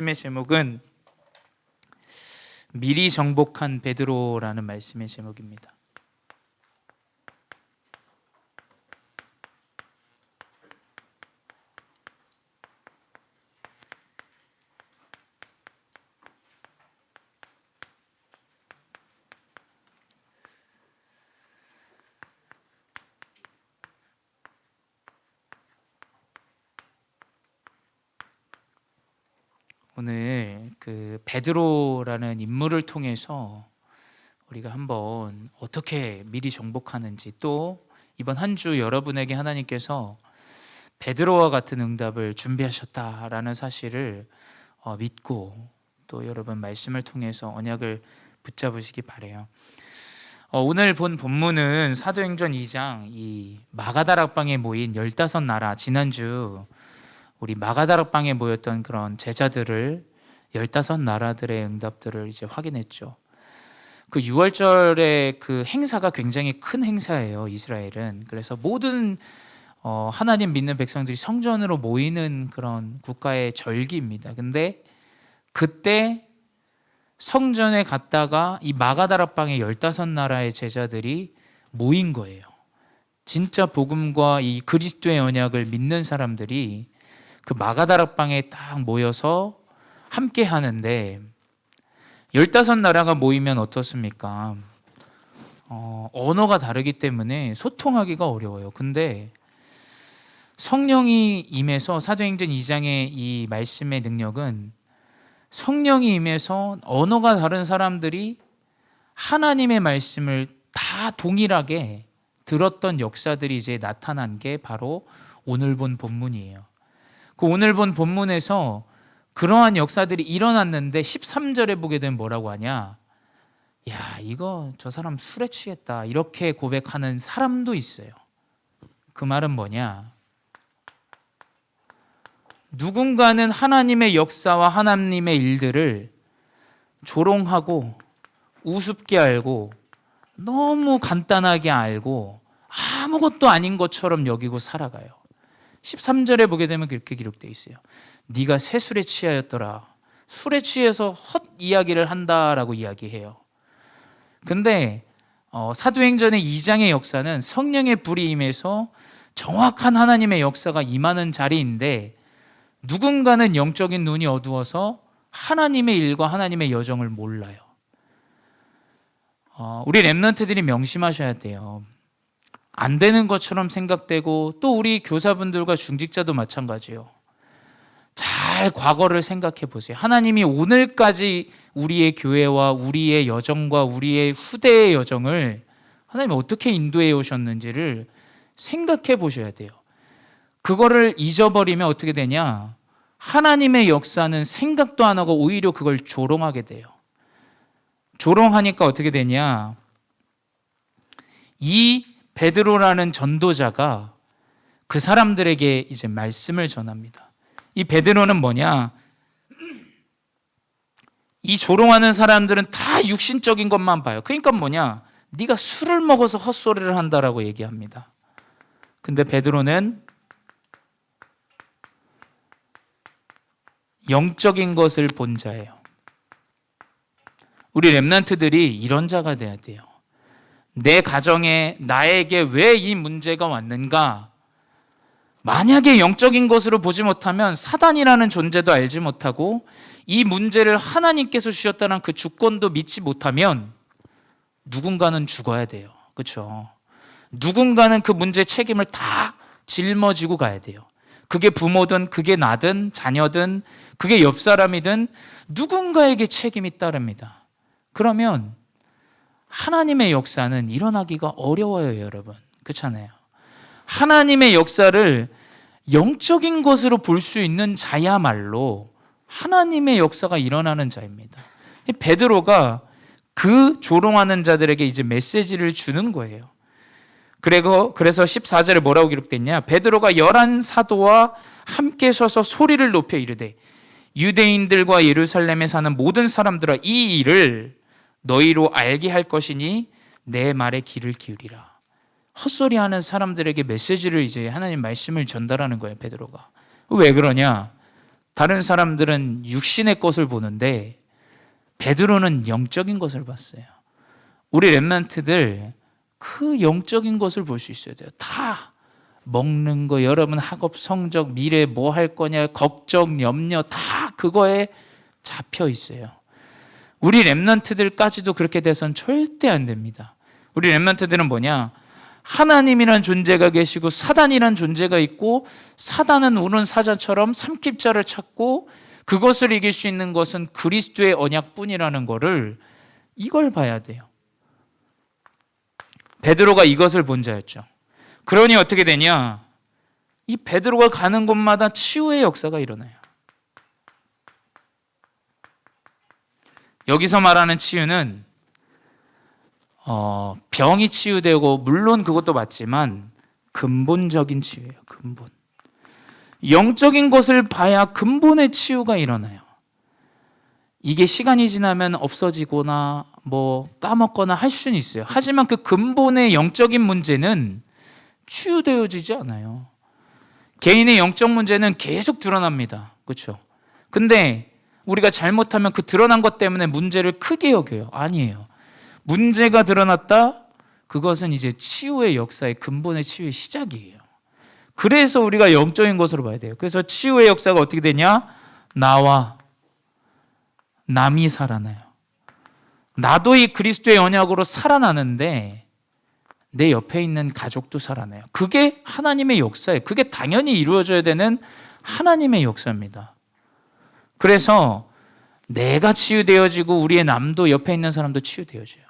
말씀의 제목은 미리 정복한 베드로라는 말씀의 제목입니다. 오늘 그 베드로라는 인물을 통해서 우리가 한번 어떻게 미리 정복하는지, 또 이번 한 주 여러분에게 하나님께서 베드로와 같은 응답을 준비하셨다라는 사실을 믿고, 또 여러분 말씀을 통해서 언약을 붙잡으시기 바라요. 오늘 본 본문은 사도행전 2장 이 마가다락방에 모인 15나라, 지난주 우리 마가다락방에 모였던 그런 제자들을 15나라들의 응답들을 이제 확인했죠. 그 6월절의 그 행사가 굉장히 큰 행사예요, 이스라엘은. 그래서 모든 하나님 믿는 백성들이 성전으로 모이는 그런 국가의 절기입니다. 근데 그때 성전에 갔다가 이 마가다락방에 15나라의 제자들이 모인 거예요. 진짜 복음과 이 그리스도의 언약을 믿는 사람들이 그 마가다락방에 딱 모여서 함께 하는데, 15나라가 모이면 어떻습니까? 언어가 다르기 때문에 소통하기가 어려워요. 근데 성령이 임해서, 사도행전 2장의 이 말씀의 능력은 성령이 임해서 언어가 다른 사람들이 하나님의 말씀을 다 동일하게 들었던 역사들이 이제 나타난 게 바로 오늘 본 본문이에요. 그 오늘 본 본문에서 그러한 역사들이 일어났는데 13절에 보게 되면 뭐라고 하냐? 야, 이거 저 사람 술에 취했다, 이렇게 고백하는 사람도 있어요. 그 말은 뭐냐? 누군가는 하나님의 역사와 하나님의 일들을 조롱하고 우습게 알고 너무 간단하게 알고 아무것도 아닌 것처럼 여기고 살아가요. 13절에 보게 되면 그렇게 기록되어 있어요. 네가 새술에 취하였더라. 술에 취해서 헛 이야기를 한다라고 이야기해요. 근데 사도행전의 2장의 역사는 성령의 불이 임해서 정확한 하나님의 역사가 임하는 자리인데, 누군가는 영적인 눈이 어두워서 하나님의 일과 하나님의 여정을 몰라요. 우리 렘넌트들이 명심하셔야 돼요. 안 되는 것처럼 생각되고, 또 우리 교사분들과 중직자도 마찬가지예요. 잘 과거를 생각해 보세요. 하나님이 오늘까지 우리의 교회와 우리의 여정과 우리의 후대의 여정을 하나님이 어떻게 인도해 오셨는지를 생각해 보셔야 돼요. 그거를 잊어버리면 어떻게 되냐? 하나님의 역사는 생각도 안 하고 오히려 그걸 조롱하게 돼요. 조롱하니까 어떻게 되냐? 이 베드로라는 전도자가 그 사람들에게 이제 말씀을 전합니다. 이 베드로는 뭐냐? 이 조롱하는 사람들은 다 육신적인 것만 봐요. 그러니까 뭐냐? 네가 술을 먹어서 헛소리를 한다라고 얘기합니다. 근데 베드로는 영적인 것을 본 자예요. 우리 렘넌트들이 이런 자가 돼야 돼요. 내 가정에 나에게 왜 이 문제가 왔는가? 만약에 영적인 것으로 보지 못하면 사단이라는 존재도 알지 못하고 이 문제를 하나님께서 주셨다는 그 주권도 믿지 못하면 누군가는 죽어야 돼요. 그렇죠? 누군가는 그 문제 책임을 다 짊어지고 가야 돼요. 그게 부모든 그게 나든 자녀든 그게 옆 사람이든 누군가에게 책임이 따릅니다. 그러면 하나님의 역사는 일어나기가 어려워요, 여러분. 그렇잖아요. 하나님의 역사를 영적인 것으로 볼 수 있는 자야말로 하나님의 역사가 일어나는 자입니다. 베드로가 그 조롱하는 자들에게 이제 메시지를 주는 거예요. 그래서 14절에 뭐라고 기록됐냐? 베드로가 11 사도와 함께 서서 소리를 높여 이르되 유대인들과 예루살렘에 사는 모든 사람들아, 이 일을 너희로 알게 할 것이니 내 말에 귀를 기울이라. 헛소리하는 사람들에게 메시지를, 이제 하나님 말씀을 전달하는 거예요, 베드로가. 왜 그러냐? 다른 사람들은 육신의 것을 보는데 베드로는 영적인 것을 봤어요. 우리 렘넌트들 그 영적인 것을 볼 수 있어야 돼요. 다 먹는 거, 여러분 학업 성적, 미래 뭐 할 거냐, 걱정, 염려 다 그거에 잡혀 있어요. 우리 렘넌트들까지도 그렇게 돼선 절대 안 됩니다. 우리 렘넌트들은 뭐냐? 하나님이란 존재가 계시고 사단이란 존재가 있고, 사단은 우는 사자처럼 삼킵자를 찾고 그것을 이길 수 있는 것은 그리스도의 언약뿐이라는 거를, 이걸 봐야 돼요. 베드로가 이것을 본 자였죠. 그러니 어떻게 되냐? 이 베드로가 가는 곳마다 치유의 역사가 일어나요. 여기서 말하는 치유는 병이 치유되고, 물론 그것도 맞지만 근본적인 치유예요. 근본. 영적인 것을 봐야 근본의 치유가 일어나요. 이게 시간이 지나면 없어지거나 뭐 까먹거나 할 수는 있어요. 하지만 그 근본의 영적인 문제는 치유되어지지 않아요. 개인의 영적 문제는 계속 드러납니다. 그렇죠? 근데 우리가 잘못하면 그 드러난 것 때문에 문제를 크게 여겨요. 아니에요. 문제가 드러났다? 그것은 이제 치유의 역사의 근본의 치유의 시작이에요. 그래서 우리가 영적인 것으로 봐야 돼요. 그래서 치유의 역사가 어떻게 되냐? 나와 남이 살아나요. 나도 이 그리스도의 언약으로 살아나는데 내 옆에 있는 가족도 살아나요. 그게 하나님의 역사예요. 그게 당연히 이루어져야 되는 하나님의 역사입니다. 그래서 내가 치유되어지고 우리의 남도, 옆에 있는 사람도 치유되어져요.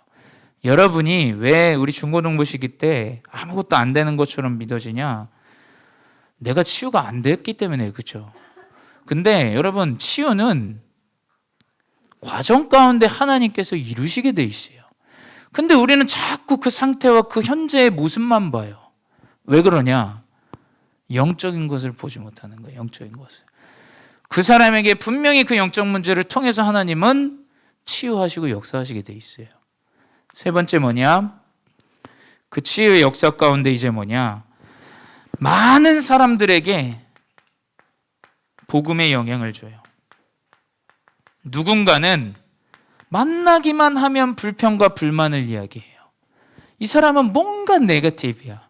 여러분이 왜 우리 중고등부 시기 때 아무것도 안 되는 것처럼 믿어지냐? 내가 치유가 안 됐기 때문에. 그렇죠? 근데 여러분, 치유는 과정 가운데 하나님께서 이루시게 돼 있어요. 근데 우리는 자꾸 그 상태와 그 현재의 모습만 봐요. 왜 그러냐? 영적인 것을 보지 못하는 거예요. 영적인 것을. 그 사람에게 분명히 그 영적 문제를 통해서 하나님은 치유하시고 역사하시게 돼 있어요. 세 번째 뭐냐? 그 치유의 역사 가운데 이제 뭐냐? 많은 사람들에게 복음의 영향을 줘요. 누군가는 만나기만 하면 불평과 불만을 이야기해요. 이 사람은 뭔가 네거티브야.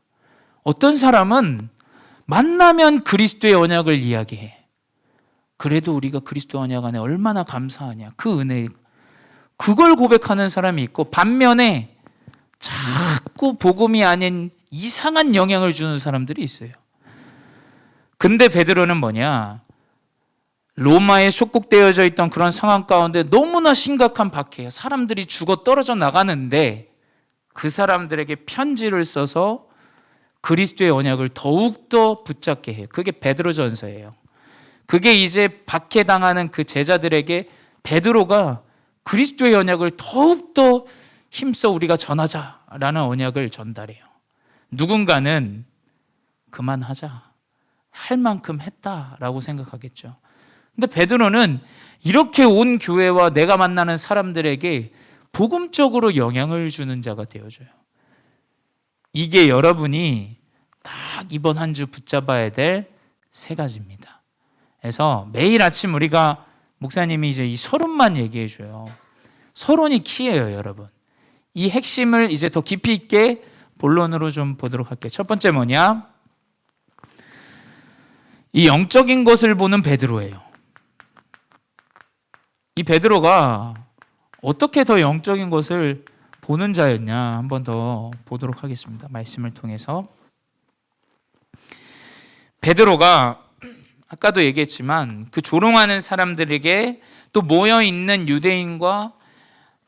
어떤 사람은 만나면 그리스도의 언약을 이야기해. 그래도 우리가 그리스도 언약 안에 얼마나 감사하냐. 그 은혜. 그걸 고백하는 사람이 있고, 반면에 자꾸 복음이 아닌 이상한 영향을 주는 사람들이 있어요. 근데 베드로는 뭐냐? 로마에 속국되어져 있던 그런 상황 가운데 너무나 심각한 박해예요. 사람들이 죽어 떨어져 나가는데 그 사람들에게 편지를 써서 그리스도의 언약을 더욱더 붙잡게 해요. 그게 베드로전서예요. 그게 이제 박해당하는 그 제자들에게 베드로가 그리스도의 언약을 더욱더 힘써 우리가 전하자라는 언약을 전달해요. 누군가는 그만하자, 할 만큼 했다라고 생각하겠죠. 근데 베드로는 이렇게 온 교회와 내가 만나는 사람들에게 복음적으로 영향을 주는 자가 되어줘요. 이게 여러분이 딱 이번 한 주 붙잡아야 될 세 가지입니다. 그래서 매일 아침 우리가, 목사님이 이제 이 서론만 얘기해 줘요. 서론이 키예요, 여러분. 이 핵심을 이제 더 깊이 있게 본론으로 좀 보도록 할게요. 첫 번째 뭐냐? 이 영적인 것을 보는 베드로예요. 이 베드로가 어떻게 더 영적인 것을 보는 자였냐, 한 번 더 보도록 하겠습니다. 말씀을 통해서. 베드로가 아까도 얘기했지만 그 조롱하는 사람들에게, 또 모여있는 유대인과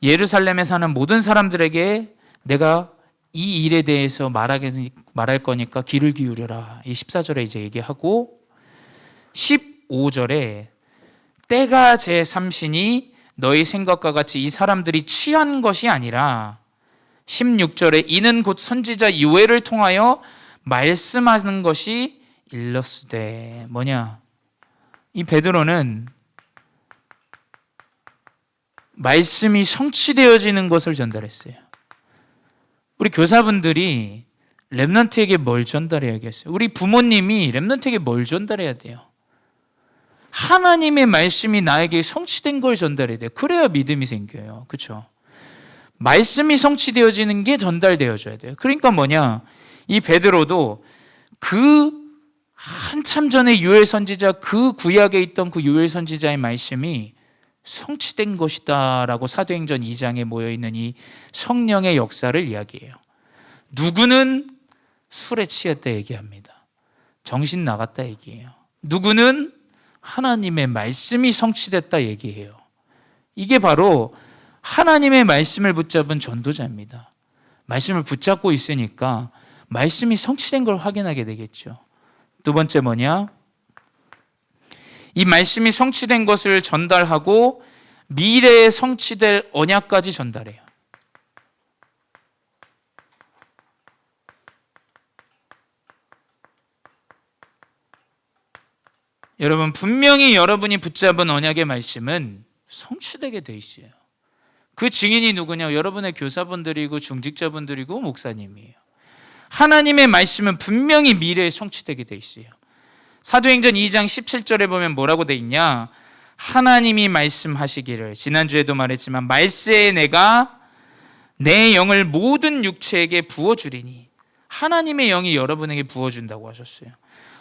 예루살렘에 사는 모든 사람들에게 내가 이 일에 대해서 말할 거니까 귀를 기울여라. 이 14절에 이제 얘기하고, 15절에 때가 제3시니 너희 생각과 같이 이 사람들이 취한 것이 아니라, 16절에 이는 곧 선지자 요엘을 통하여 말씀하는 것이 일렀으되. 뭐냐? 이 베드로는 말씀이 성취되어지는 것을 전달했어요. 우리 교사분들이 렘넌트에게 뭘 전달해야겠어요? 우리 부모님이 렘넌트에게 뭘 전달해야 돼요? 하나님의 말씀이 나에게 성취된 걸 전달해야 돼요. 그래야 믿음이 생겨요. 그렇죠? 말씀이 성취되어지는 게 전달되어져야 돼요. 그러니까 뭐냐? 이 베드로도 그 한참 전에 요엘 선지자, 그 구약에 있던 그 요엘 선지자의 말씀이 성취된 것이다 라고 사도행전 2장에 모여있는 이 성령의 역사를 이야기해요. 누구는 술에 취했다 얘기합니다. 정신 나갔다 얘기해요. 누구는 하나님의 말씀이 성취됐다 얘기해요. 이게 바로 하나님의 말씀을 붙잡은 전도자입니다. 말씀을 붙잡고 있으니까 말씀이 성취된 걸 확인하게 되겠죠. 두 번째 뭐냐? 이 말씀이 성취된 것을 전달하고 미래에 성취될 언약까지 전달해요. 여러분, 분명히 여러분이 붙잡은 언약의 말씀은 성취되게 돼 있어요. 그 증인이 누구냐? 여러분의 교사분들이고 중직자분들이고 목사님이에요. 하나님의 말씀은 분명히 미래에 성취되게 돼 있어요. 사도행전 2장 17절에 보면 뭐라고 돼 있냐? 하나님이 말씀하시기를, 지난주에도 말했지만 말세에 내가 내 영을 모든 육체에게 부어주리니, 하나님의 영이 여러분에게 부어준다고 하셨어요.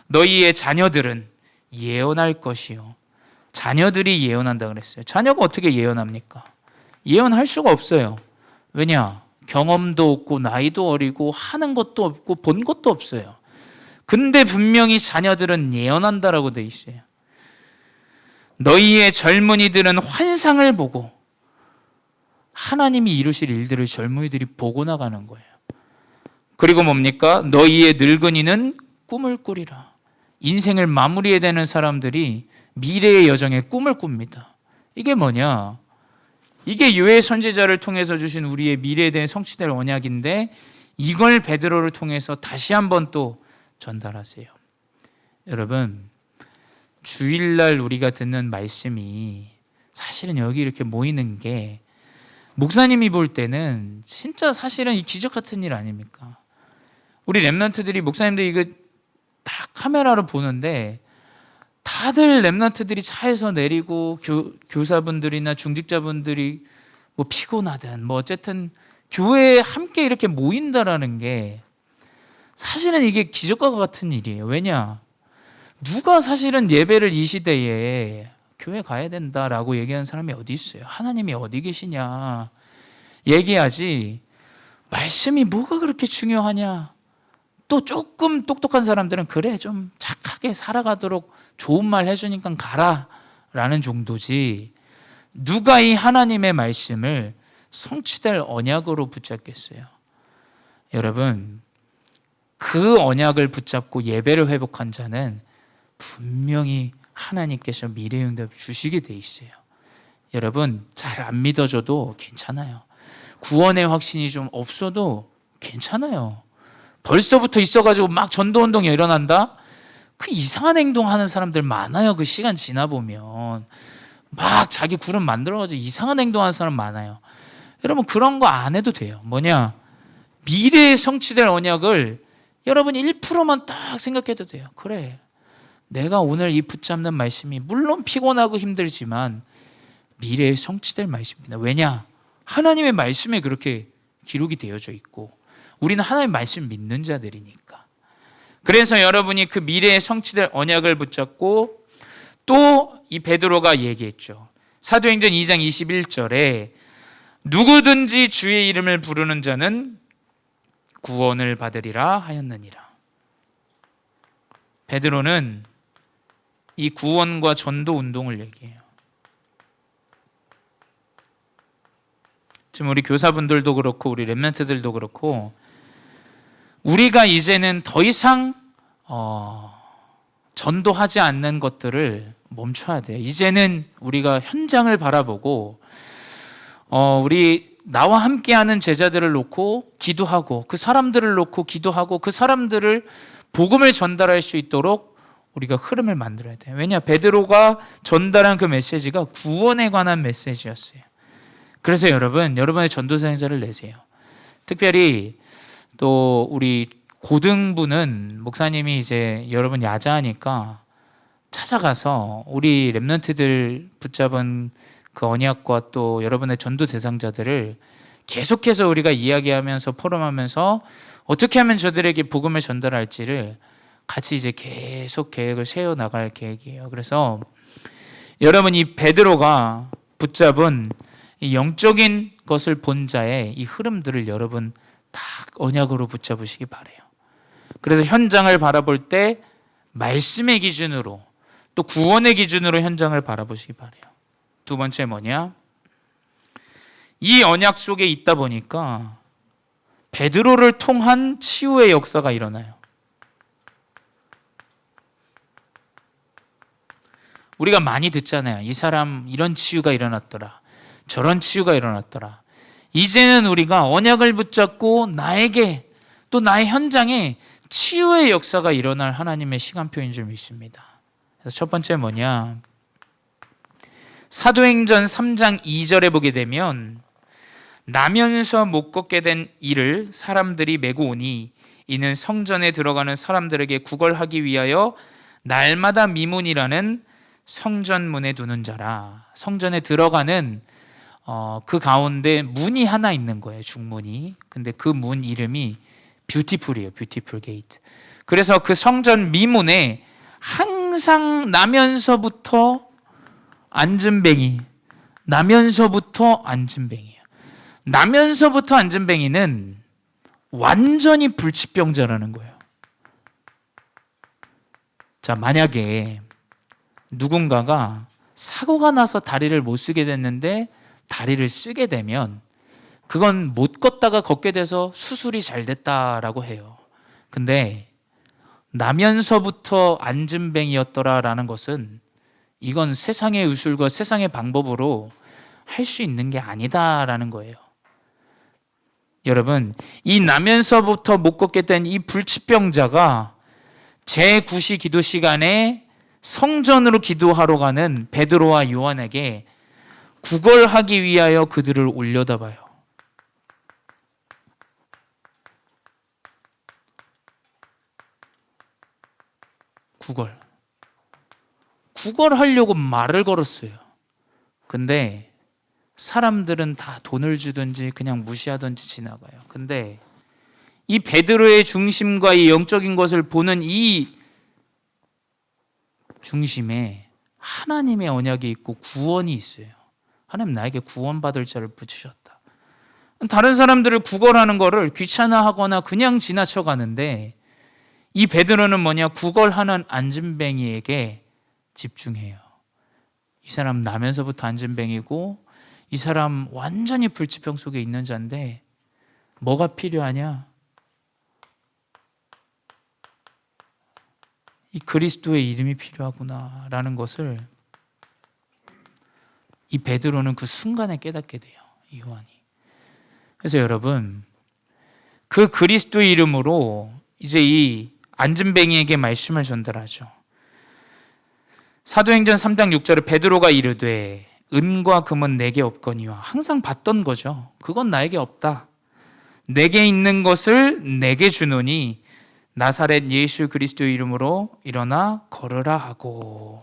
너희의 자녀들은 예언할 것이요. 자녀들이 예언한다 그랬어요. 자녀가 어떻게 예언합니까? 예언할 수가 없어요. 왜냐? 경험도 없고 나이도 어리고 하는 것도 없고 본 것도 없어요. 근데 분명히 자녀들은 예언한다라고 돼 있어요. 너희의 젊은이들은 환상을 보고, 하나님이 이루실 일들을 젊은이들이 보고 나가는 거예요. 그리고 뭡니까? 너희의 늙은이는 꿈을 꾸리라. 인생을 마무리해야 되는 사람들이 미래의 여정에 꿈을 꿉니다. 이게 뭐냐? 이게 요엘 선지자를 통해서 주신 우리의 미래에 대한 성취될 언약인데, 이걸 베드로를 통해서 다시 한번 또 전달하세요. 여러분, 주일날 우리가 듣는 말씀이 사실은 여기 이렇게 모이는 게 목사님이 볼 때는 진짜 사실은 이 기적 같은 일 아닙니까? 우리 렘넌트들이, 목사님들이 이거 다 카메라로 보는데 다들 렘넌트들이 차에서 내리고 교사분들이나 중직자분들이 뭐 피곤하든 뭐 어쨌든 교회에 함께 이렇게 모인다라는 게 사실은 이게 기적과 같은 일이에요. 왜냐? 누가 사실은 예배를 이 시대에 교회 가야 된다라고 얘기하는 사람이 어디 있어요? 하나님이 어디 계시냐 얘기하지, 말씀이 뭐가 그렇게 중요하냐. 또 조금 똑똑한 사람들은 그래 좀 착하게 살아가도록 좋은 말 해주니까 가라 라는 정도지, 누가 이 하나님의 말씀을 성취될 언약으로 붙잡겠어요? 여러분, 그 언약을 붙잡고 예배를 회복한 자는 분명히 하나님께서 미래의 응답을 주시게 돼 있어요. 여러분, 잘 안 믿어줘도 괜찮아요. 구원의 확신이 좀 없어도 괜찮아요. 벌써부터 있어가지고 막 전도운동이 일어난다? 그 이상한 행동하는 사람들 많아요. 그 시간 지나보면 막 자기 그룹 만들어가지고 이상한 행동하는 사람 많아요. 여러분, 그런 거 안 해도 돼요. 뭐냐? 미래에 성취될 언약을 여러분 1%만 딱 생각해도 돼요. 그래, 내가 오늘 이 붙잡는 말씀이 물론 피곤하고 힘들지만 미래에 성취될 말씀입니다. 왜냐? 하나님의 말씀에 그렇게 기록이 되어져 있고 우리는 하나님의 말씀을 믿는 자들이니까. 그래서 여러분이 그 미래에 성취될 언약을 붙잡고, 또 이 베드로가 얘기했죠. 사도행전 2장 21절에 누구든지 주의 이름을 부르는 자는 구원을 받으리라 하였느니라. 베드로는 이 구원과 전도 운동을 얘기해요. 지금 우리 교사분들도 그렇고 우리 렘넌트들도 그렇고 우리가 이제는 더 이상 전도하지 않는 것들을 멈춰야 돼요. 이제는 우리가 현장을 바라보고 우리 나와 함께하는 제자들을 놓고 기도하고 그 사람들을 놓고 기도하고 그 사람들을 복음을 전달할 수 있도록 우리가 흐름을 만들어야 돼요. 왜냐? 베드로가 전달한 그 메시지가 구원에 관한 메시지였어요. 그래서 여러분, 여러분의 전도사행자를 내세요. 특별히 또 우리 고등부는 목사님이 이제 여러분 야자하니까 찾아가서 우리 렘넌트들 붙잡은 그 언약과 또 여러분의 전도 대상자들을 계속해서 우리가 이야기하면서 포럼하면서 어떻게 하면 저들에게 복음을 전달할지를 같이 이제 계속 계획을 세워 나갈 계획이에요. 그래서 여러분, 이 베드로가 붙잡은 이 영적인 것을 본 자의 이 흐름들을 여러분 딱 언약으로 붙잡으시기 바래요. 그래서 현장을 바라볼 때 말씀의 기준으로 또 구원의 기준으로 현장을 바라보시기 바래요. 두 번째 뭐냐? 이 언약 속에 있다 보니까 베드로를 통한 치유의 역사가 일어나요. 우리가 많이 듣잖아요. 이 사람 이런 치유가 일어났더라. 저런 치유가 일어났더라. 이제는 우리가 언약을 붙잡고 나에게 또 나의 현장에 치유의 역사가 일어날 하나님의 시간표인 줄 믿습니다. 그래서 첫 번째 뭐냐? 사도행전 3장 2절에 보게 되면 나면서 못 걷게 된 이를 사람들이 메고 오니 이는 성전에 들어가는 사람들에게 구걸하기 위하여 날마다 미문이라는 성전문에 두는 자라. 성전에 들어가는 그 가운데 문이 하나 있는 거예요. 중문이. 근데 그 문 이름이 뷰티풀이에요. 뷰티풀 게이트. 그래서 그 성전 미문에 항상 나면서부터 앉은뱅이, 나면서부터 앉은뱅이에요. 나면서부터 앉은뱅이는 완전히 불치병자라는 거예요. 자, 만약에 누군가가 사고가 나서 다리를 못 쓰게 됐는데 다리를 쓰게 되면 그건 못 걷다가 걷게 돼서 수술이 잘 됐다라고 해요. 근데 나면서부터 앉은뱅이였더라라는 것은 이건 세상의 의술과 세상의 방법으로 할 수 있는 게 아니다라는 거예요. 여러분, 이 나면서부터 못 걷게 된 이 불치병자가 제9시 기도 시간에 성전으로 기도하러 가는 베드로와 요한에게 구걸하기 위하여 그들을 올려다봐요. 구걸하려고 말을 걸었어요. 근데 사람들은 다 돈을 주든지 그냥 무시하든지 지나가요. 근데 이 베드로의 중심과 이 영적인 것을 보는 이 중심에 하나님의 언약이 있고 구원이 있어요. 하나님 나에게 구원받을 자를 붙이셨다. 다른 사람들을 구걸하는 거를 귀찮아하거나 그냥 지나쳐 가는데 이 베드로는 뭐냐? 구걸하는 앉은뱅이에게 집중해요. 이 사람 나면서부터 앉은뱅이고 이 사람 완전히 불치병 속에 있는 자인데 뭐가 필요하냐? 이 그리스도의 이름이 필요하구나라는 것을 이 베드로는 그 순간에 깨닫게 돼요. 이 요한이. 그래서 여러분, 그 그리스도의 이름으로 이제 이 앉은뱅이에게 말씀을 전달하죠. 사도행전 3장 6절에 베드로가 이르되 은과 금은 내게 없거니와. 항상 봤던 거죠. 그건 나에게 없다. 내게 있는 것을 내게 주노니 나사렛 예수 그리스도의 이름으로 일어나 걸으라 하고.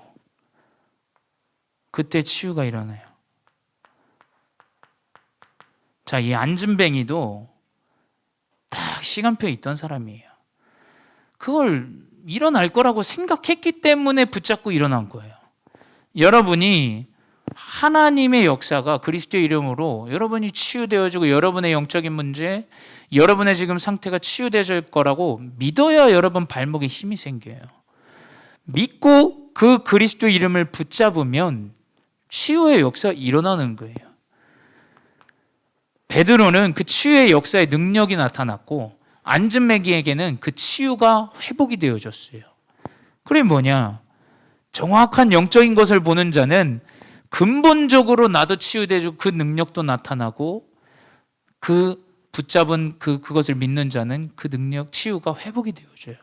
그때 치유가 일어나요. 자, 이 앉은뱅이도 딱 시간표에 있던 사람이에요. 그걸 일어날 거라고 생각했기 때문에 붙잡고 일어난 거예요. 여러분이 하나님의 역사가 그리스도의 이름으로 여러분이 치유되어지고 여러분의 영적인 문제, 여러분의 지금 상태가 치유되어질 거라고 믿어야 여러분 발목에 힘이 생겨요. 믿고 그 그리스도의 이름을 붙잡으면 치유의 역사가 일어나는 거예요. 베드로는 그 치유의 역사의 능력이 나타났고 앉은뱅이에게는 그 치유가 회복이 되어졌어요. 그게 뭐냐? 정확한 영적인 것을 보는 자는 근본적으로 나도 치유되고 그 능력도 나타나고 그 붙잡은 그것을 믿는 자는 그 능력, 치유가 회복이 되어져요.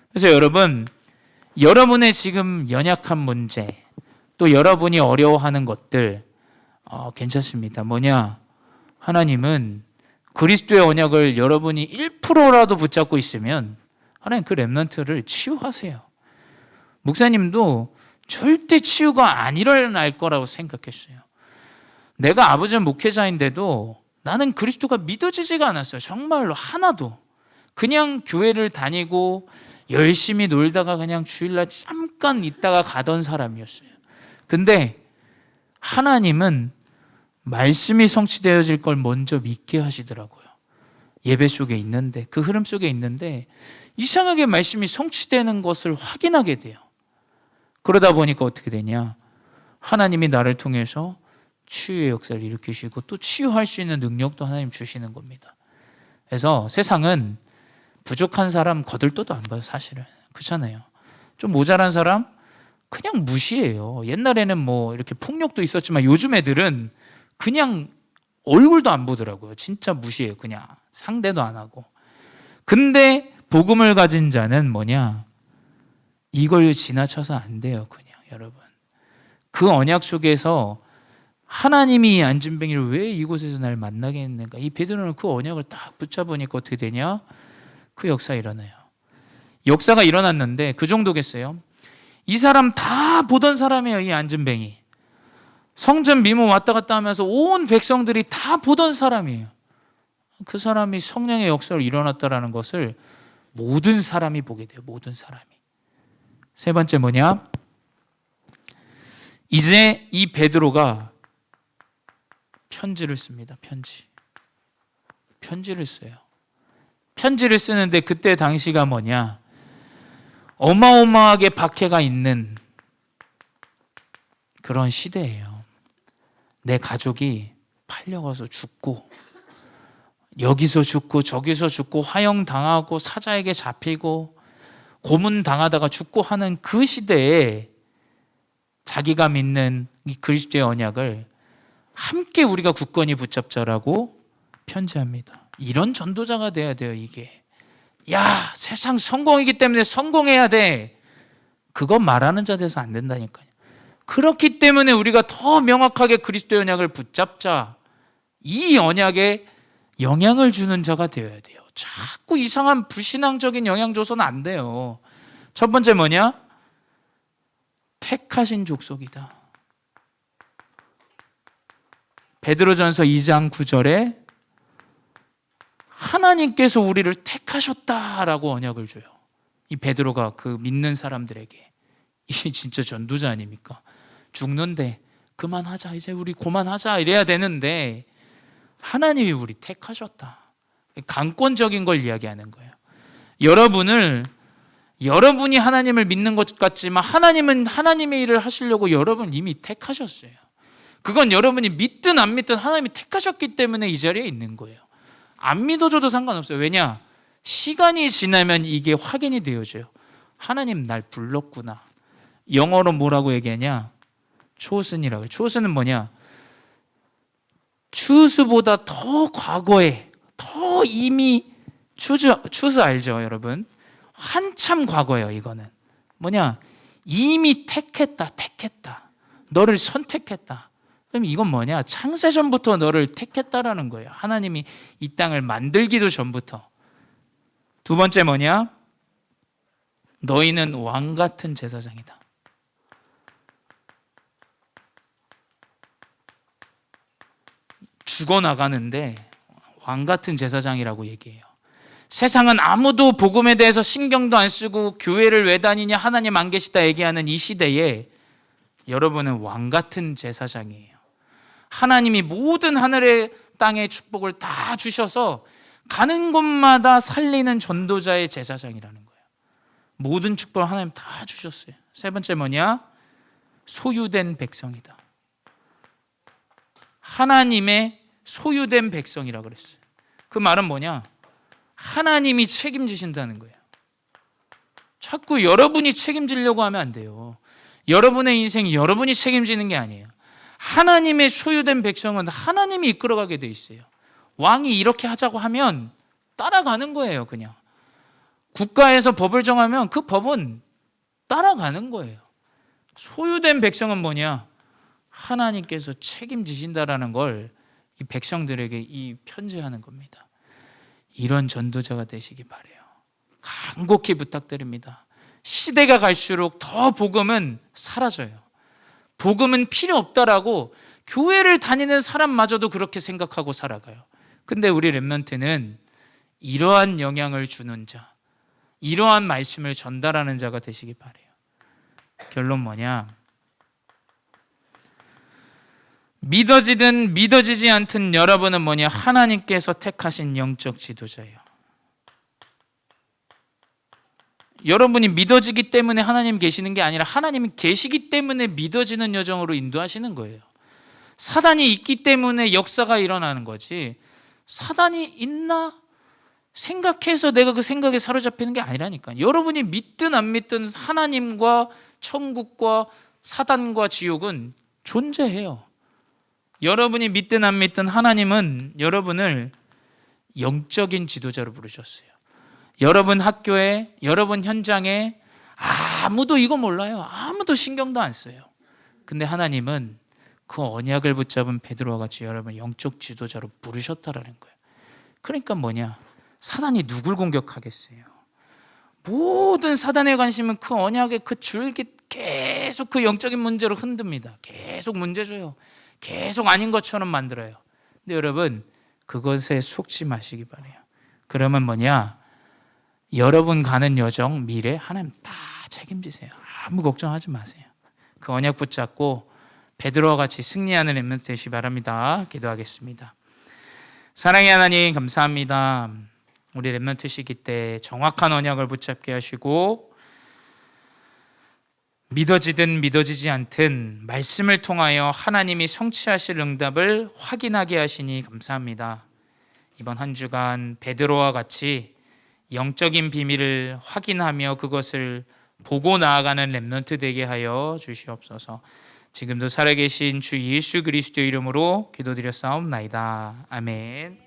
그래서 여러분, 여러분의 지금 연약한 문제, 또 여러분이 어려워하는 것들 괜찮습니다. 뭐냐? 하나님은 그리스도의 언약을 여러분이 1%라도 붙잡고 있으면 하나님 그 렘넌트를 치유하세요. 목사님도 절대 치유가 안 일어날 거라고 생각했어요. 내가 아버지는 목회자인데도 나는 그리스도가 믿어지지가 않았어요. 정말로 하나도. 그냥 교회를 다니고 열심히 놀다가 그냥 주일날 잠깐 있다가 가던 사람이었어요. 근데 하나님은 말씀이 성취되어질 걸 먼저 믿게 하시더라고요. 예배 속에 있는데, 그 흐름 속에 있는데 이상하게 말씀이 성취되는 것을 확인하게 돼요. 그러다 보니까 어떻게 되냐, 하나님이 나를 통해서 치유의 역사를 일으키시고 또 치유할 수 있는 능력도 하나님 주시는 겁니다. 그래서 세상은 부족한 사람 거들떠도 안 봐요. 사실은 그렇잖아요. 좀 모자란 사람 그냥 무시해요. 옛날에는 뭐 이렇게 폭력도 있었지만 요즘 애들은 그냥 얼굴도 안 보더라고요. 진짜 무시해요. 그냥 상대도 안 하고. 근데 복음을 가진 자는 뭐냐, 이걸 지나쳐서 안 돼요. 그냥 여러분, 그 언약 속에서 하나님이 이 안진뱅이를 왜 이곳에서 날 만나게 했는가, 이 베드로는 그 언약을 딱 붙잡으니까 어떻게 되냐, 그 역사가 일어나요. 역사가 일어났는데 그 정도겠어요. 이 사람 다 보던 사람이에요. 이 안진뱅이 성전 미문 왔다 갔다 하면서 온 백성들이 다 보던 사람이에요. 그 사람이 성령의 역사로 일어났다라는 것을 모든 사람이 보게 돼요. 모든 사람이. 세 번째 뭐냐, 이제 이 베드로가 편지를 씁니다. 편지를 써요. 편지를 쓰는데 그때 당시가 뭐냐, 어마어마하게 박해가 있는 그런 시대예요. 내 가족이 팔려가서 죽고, 여기서 죽고 저기서 죽고, 화형당하고 사자에게 잡히고 고문당하다가 죽고 하는 그 시대에 자기가 믿는 이 그리스도의 언약을 함께 우리가 굳건히 붙잡자라고 편지합니다. 이런 전도자가 돼야 돼요. 이게, 야, 세상 성공이기 때문에 성공해야 돼, 그거 말하는 자 돼서 안 된다니까요. 그렇기 때문에 우리가 더 명확하게 그리스도의 언약을 붙잡자, 이 언약에 영향을 주는 자가 되어야 돼요. 자꾸 이상한 불신앙적인 영향 줘서는 안 돼요. 첫 번째 뭐냐, 택하신 족속이다. 베드로전서 2장 9절에 하나님께서 우리를 택하셨다라고 언약을 줘요. 이 베드로가 그 믿는 사람들에게. 이게 진짜 전도자 아닙니까? 죽는데 그만하자, 이제 우리 그만하자 이래야 되는데 하나님이 우리 택하셨다. 강권적인 걸 이야기하는 거예요. 여러분이 하나님을 믿는 것 같지만 하나님은 하나님의 일을 하시려고 여러분 이미 택하셨어요. 그건 여러분이 믿든 안 믿든 하나님이 택하셨기 때문에 이 자리에 있는 거예요. 안 믿어줘도 상관없어요. 왜냐? 시간이 지나면 이게 확인이 되어져요. 하나님 날 불렀구나. 영어로 뭐라고 얘기하냐? 초슨이라고. 초슨은 뭐냐? 추수보다 더 과거에, 더 이미, 추수 알죠 여러분? 한참 과거예요. 이거는 뭐냐? 이미 택했다. 너를 선택했다. 그럼 이건 뭐냐? 창세전부터 너를 택했다라는 거예요. 하나님이 이 땅을 만들기도 전부터. 두 번째 뭐냐? 너희는 왕같은 제사장이다. 죽어나가는데 왕같은 제사장이라고 얘기해요. 세상은 아무도 복음에 대해서 신경도 안 쓰고 교회를 왜 다니냐, 하나님 안 계시다 얘기하는 이 시대에 여러분은 왕같은 제사장이에요. 하나님이 모든 하늘의 땅의 축복을 다 주셔서 가는 곳마다 살리는 전도자의 제사장이라는 거예요. 모든 축복을 하나님 다 주셨어요. 세 번째 뭐냐? 소유된 백성이다. 하나님의 소유된 백성이라고 그랬어요. 그 말은 뭐냐? 하나님이 책임지신다는 거예요. 자꾸 여러분이 책임지려고 하면 안 돼요. 여러분의 인생이 여러분이 책임지는 게 아니에요. 하나님의 소유된 백성은 하나님이 이끌어가게 돼 있어요. 왕이 이렇게 하자고 하면 따라가는 거예요. 그냥 국가에서 법을 정하면 그 법은 따라가는 거예요. 소유된 백성은 뭐냐? 하나님께서 책임지신다라는 걸 이 백성들에게 이 편지하는 겁니다. 이런 전도자가 되시기 바라요. 간곡히 부탁드립니다. 시대가 갈수록 더 복음은 사라져요. 복음은 필요 없다라고 교회를 다니는 사람마저도 그렇게 생각하고 살아가요. 근데 우리 렘넌트는 이러한 영향을 주는 자, 이러한 말씀을 전달하는 자가 되시기 바라요. 결론 뭐냐? 믿어지든 믿어지지 않든 여러분은 뭐냐? 하나님께서 택하신 영적 지도자예요. 여러분이 믿어지기 때문에 하나님 계시는 게 아니라 하나님이 계시기 때문에 믿어지는 여정으로 인도하시는 거예요. 사단이 있기 때문에 역사가 일어나는 거지, 사단이 있나 생각해서 내가 그 생각에 사로잡히는 게 아니라니까요. 여러분이 믿든 안 믿든 하나님과 천국과 사단과 지옥은 존재해요. 여러분이 믿든 안 믿든 하나님은 여러분을 영적인 지도자로 부르셨어요. 여러분 학교에, 여러분 현장에 아무도 이거 몰라요. 아무도 신경도 안 써요. 근데 하나님은 그 언약을 붙잡은 베드로와 같이 여러분 영적 지도자로 부르셨다라는 거예요. 그러니까 뭐냐? 사단이 누굴 공격하겠어요? 모든 사단의 관심은 그 언약의 그 줄기, 계속 그 영적인 문제로 흔듭니다. 계속 문제 줘요. 계속 아닌 것처럼 만들어요. 근데 여러분 그것에 속지 마시기 바라요. 그러면 뭐냐? 여러분 가는 여정, 미래 하나님 다 책임지세요. 아무 걱정하지 마세요. 그 언약 붙잡고 베드로와 같이 승리하는 렘넌트 되시기 바랍니다. 기도하겠습니다. 사랑의 하나님 감사합니다. 우리 렘넌트 시기 때 정확한 언약을 붙잡게 하시고 믿어지든 믿어지지 않든 말씀을 통하여 하나님이 성취하실 응답을 확인하게 하시니 감사합니다. 이번 한 주간 베드로와 같이 영적인 비밀을 확인하며 그것을 보고 나아가는 렘넌트 되게 하여 주시옵소서. 지금도 살아계신 주 예수 그리스도 이름으로 기도드렸사옵나이다. 아멘.